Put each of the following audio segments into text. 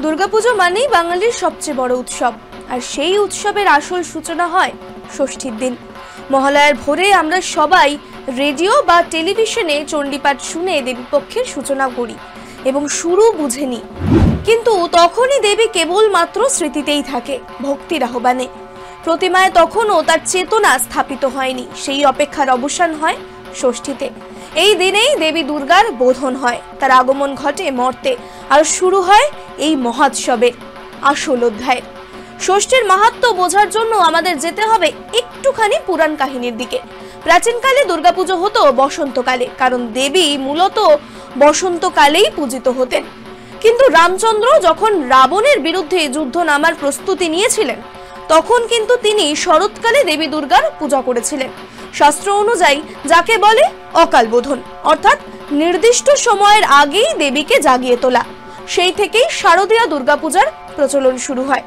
দুর্গাপুজো মানেই বাঙালির সবচেয়ে বড় উৎসব, আর সেই উৎসবের আসল সূচনা হয় ষষ্ঠীর দিন। মহালয়ার ভোরে আমরা সবাই রেডিও বা টেলিভিশনে চণ্ডীপাঠ শুনে দেবীপক্ষের সূচনা করি এবং শুরু বুঝে নিই। কিন্তু তখনই দেবী কেবলমাত্র স্মৃতিতেই থাকে, ভক্তির আহ্বানে। প্রতিমায় তখনও তার চেতনা স্থাপিত হয়নি। সেই অপেক্ষার অবসান হয় ষষ্ঠীতে। এই দিনেই দেবী দুর্গার বোধন হয়, তার আগমন ঘটে মর্তে, আর শুরু হয় এই মহোৎসবের আসল অধ্যায়। ষষ্ঠীর মাহাত্ম্য বোঝার জন্য আমাদের যেতে হবে একটুখানি পুরাণ কাহিনীর দিকে। প্রাচীনকালে দুর্গাপুজো হতো বসন্তকালে, কারণ দেবী মূলত বসন্তকালেই পূজিত হতেন। কিন্তু রামচন্দ্র যখন রাবণের বিরুদ্ধে যুদ্ধ নামার প্রস্তুতি নিয়েছিলেন, তখন কিন্তু তিনি শরৎকালে দেবী দুর্গার পূজা করেছিলেন। শাস্ত্র অনুযায়ী যাকে বলে অকাল বোধন, অর্থাৎ নির্দিষ্ট সময়ের আগেই দেবীকে জাগিয়ে তোলা। সেই থেকেই শারদীয়া দুর্গাপূজার প্রচলন শুরু হয়।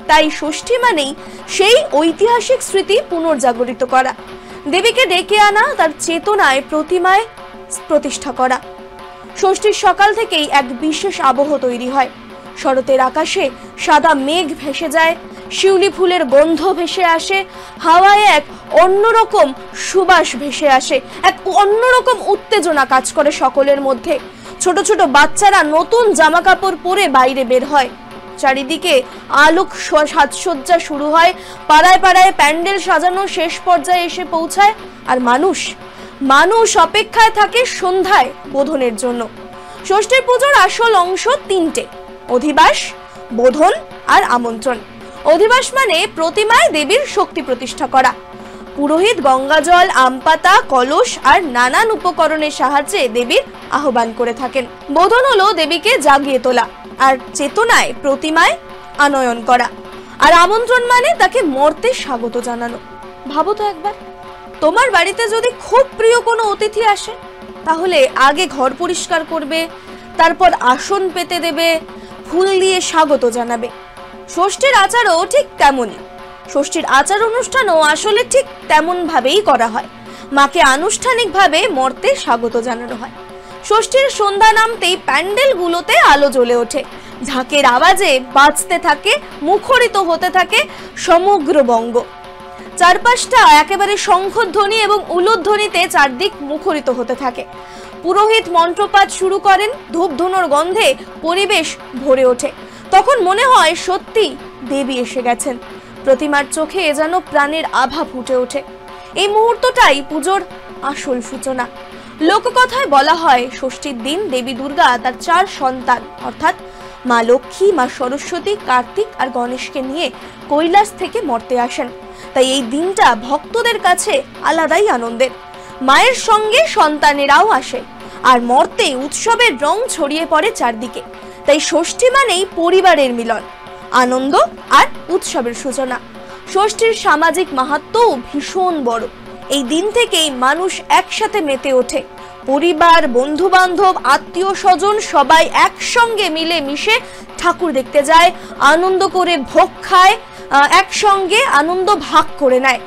তাই ষষ্ঠী মানেই সেই ঐতিহাসিক স্মৃতি পুনর্জাগরিত করা, দেবীকে ডেকে আনা, তার চেতনায় প্রতিমায় প্রতিষ্ঠা করা। ষষ্ঠীর সকাল থেকেই এক বিশেষ আবহ তৈরি হয়। শরতের আকাশে সাদা মেঘ ভেসে যায়, শিউলি ফুলের গন্ধ ভেসে আসে, হাওয়ায় এক অন্যরকম সুবাস ভেসে আসে, এক অন্যরকম উত্তেজনা কাজ করে সকলের মধ্যে। ছোট ছোট বাচ্চারা নতুন জামা কাপড় পরে বাইরে বের হয়। চারিদিকে আলোক সাজসজ্জা শুরু হয়, পাড়ায় পাড়ায় প্যান্ডেল সাজানো শেষ পর্যায়ে এসে পৌঁছায়, আর মানুষ অপেক্ষায় থাকে সন্ধ্যায় বোধনের জন্য। ষষ্ঠীর পুজোর আসল অংশ তিনটে: অধিবাস, বোধন আর আমন্ত্রণ। অধিবাস মানে প্রতিমায় দেবীর শক্তি প্রতিষ্ঠা করা। পুরোহিত গঙ্গাজল, আমপাতা, কলস আর নানান উপকরণের সাহায্যে দেবীর আহ্বান করে থাকেন। বোধন হলো দেবীকে জাগিয়ে তোলা আর চেতনায় প্রতিমায় আনয়ন করা। আর আমন্ত্রণ মানে তাকে মর্তে স্বাগত জানানো। ভাবো তো একবার, তোমার বাড়িতে যদি খুব প্রিয় কোনো অতিথি আসে, তাহলে আগে ঘর পরিষ্কার করবে, তারপর আসন পেতে দেবে, ফুল দিয়ে স্বাগত জানাবে। ষষ্ঠীর আচারও ঠিক তেমনই। ষষ্ঠীর আচার অনুষ্ঠানও আসলে ঠিক তেমন ভাবেই করা হয়। মাকে আনুষ্ঠানিকভাবে মর্তে স্বাগত জানানো হয়। ষষ্ঠীর সন্ধ্যা নামতেই প্যান্ডেলগুলোতে আলো জ্বলে ওঠে, ঢাকের আওয়াজে বাজতে থাকে, মুখরিত হতে থাকে সমগ্র বঙ্গ। চারপাশটা একেবারে শঙ্খধ্বনি এবং উলুধ্বনিতে চারদিক মুখরিত হতে থাকে। পুরোহিত মন্ত্রপাঠ শুরু করেন, ধূপধুনোর গন্ধে পরিবেশ ভরে ওঠে। তখন মনে হয় সত্যি দেবী এসে গেছেন। প্রতিমার চোখে যেন প্রাণের আভা ফুটে ওঠে। এই মুহূর্তটাই পুজোর আসল সূচনা। লোককথায় বলা হয়, ষষ্ঠীর দিন দেবী দুর্গা তার 4 সন্তান অর্থাৎ মা লক্ষ্মী, মা সরস্বতী, কার্তিক আর গণেশকে নিয়ে কৈলাস থেকে মর্তে আসেন। তাই এই দিনটা ভক্তদের কাছে আলাদাই আনন্দের। মায়ের সঙ্গে সন্তানেরাও আসে, আর মর্তে উৎসবের রং ছড়িয়ে পড়ে চারদিকে। তাই ষষ্ঠী মানেই পরিবারের মিলন, আনন্দ আর উৎসবের সূচনা। ষষ্ঠীর সামাজিক মাহাত্ম্যও ভীষণ বড়। এই দিন থেকেই মানুষ একসাথে মেতে ওঠে। পরিবার, বন্ধু বান্ধব, আত্মীয় স্বজন সবাই একসঙ্গে মিলে মিশে ঠাকুর দেখতে যায়, আনন্দ করে ভোগ খায়, একসঙ্গে আনন্দ ভাগ করে নেয়।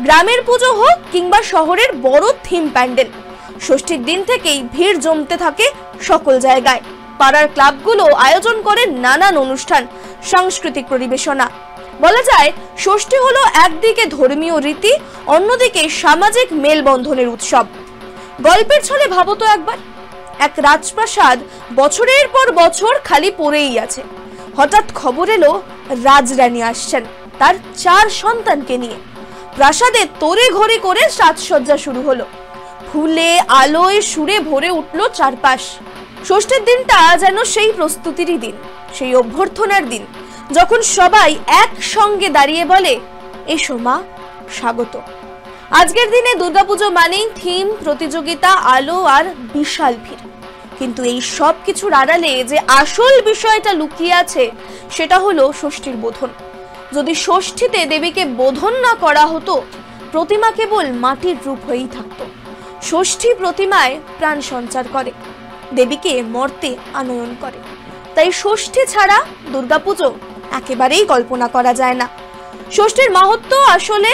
গ্রামের পুজো হোক কিংবা শহরের বড় থিম প্যান্ডেল, ষষ্ঠীর দিন থেকেই ভিড় জমতে থাকে সকল জায়গায়। পাড়ার ক্লাবগুলো আয়োজন করে নানান অনুষ্ঠান, সাংস্কৃতিক পরিবেশনা। বলা যায় ষষ্ঠী হলো একদিকে ধর্মীয় রীতি, অন্যদিকে সামাজিক মেলবন্ধনের উৎসব। গল্পের ছলে ভাবো তো একবার, এক রাজপ্রাসাদ বছরের পর বছর খালি পড়েই আছে। হঠাৎ খবর এলো রাজরানী আসছেন তার 4 সন্তানকে নিয়ে। প্রাসাদে তোড়ে ঘড়ি করে সাজসজ্জা শুরু হলো। ফুলে, আলোয়, সুরে ভরে উঠল চারপাশ। ষষ্ঠীর দিনটা যেন সেই প্রস্তুতিরই দিন, সেই অভ্যর্থনার দিন, যখন সবাই একসঙ্গে দাঁড়িয়ে বলে, এসো মা, স্বাগত। আজকের দিনে দুর্গাপুজো মানেই থিম, প্রতিযোগিতা, আলো আর বিশাল ভিড়। কিন্তু এই সব কিছুর আড়ালে যে আসল বিষয়টা লুকিয়ে আছে, সেটা হলো ষষ্ঠীর বোধন। যদি ষষ্ঠীতে দেবীকে বোধন না করা হতো, প্রতিমা কেবল মাটির রূপ হয়েই থাকতো। ষষ্ঠী প্রতিমায় প্রাণ সঞ্চার করে, দেবীকে মর্তে আনয়ন করে। তাই ষষ্ঠী ছাড়া দুর্গাপুজো একেবারেই কল্পনা করা যায় না। ষষ্ঠীর মাহাত্ম্য আসলে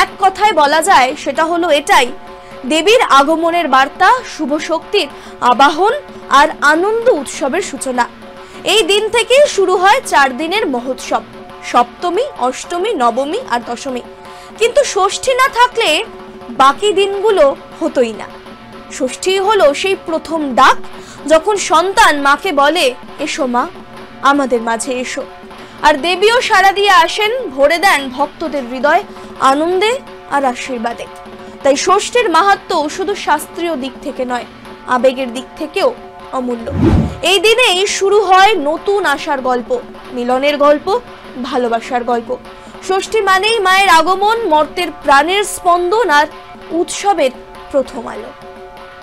এক কথায় বলা যায়, সেটা হলো এটাই: দেবীর আগমনের বার্তা, শুভ শক্তির আবাহন আর আনন্দ উৎসবের সূচনা। এই দিন থেকে শুরু হয় 4 দিনের মহোৎসব, সপ্তমী, অষ্টমী, নবমী আর দশমী। কিন্তু ষষ্ঠী না থাকলে বাকি দিনগুলো হতোই না। ষষ্ঠী হলো সেই প্রথম ডাক, যখন সন্তান মাকে বলে, এসো মা, আমাদের মাঝে এসো। আর দেবীও সাড়া দিয়ে আসেন, ভরে দেন ভক্তদের হৃদয় আনন্দে আর আশীর্বাদে। তাই ষষ্ঠীর মাহাত্ম্য শুধু শাস্ত্রীয় দিক থেকে নয়, আবেগের দিক থেকেও অমূল্য। এই দিনেই শুরু হয় নতুন আশার গল্প, মিলনের গল্প, ভালোবাসার গল্প। ষষ্ঠী মানেই মায়ের আগমন, মর্তের প্রাণের স্পন্দন আর উৎসবের প্রথম আলো।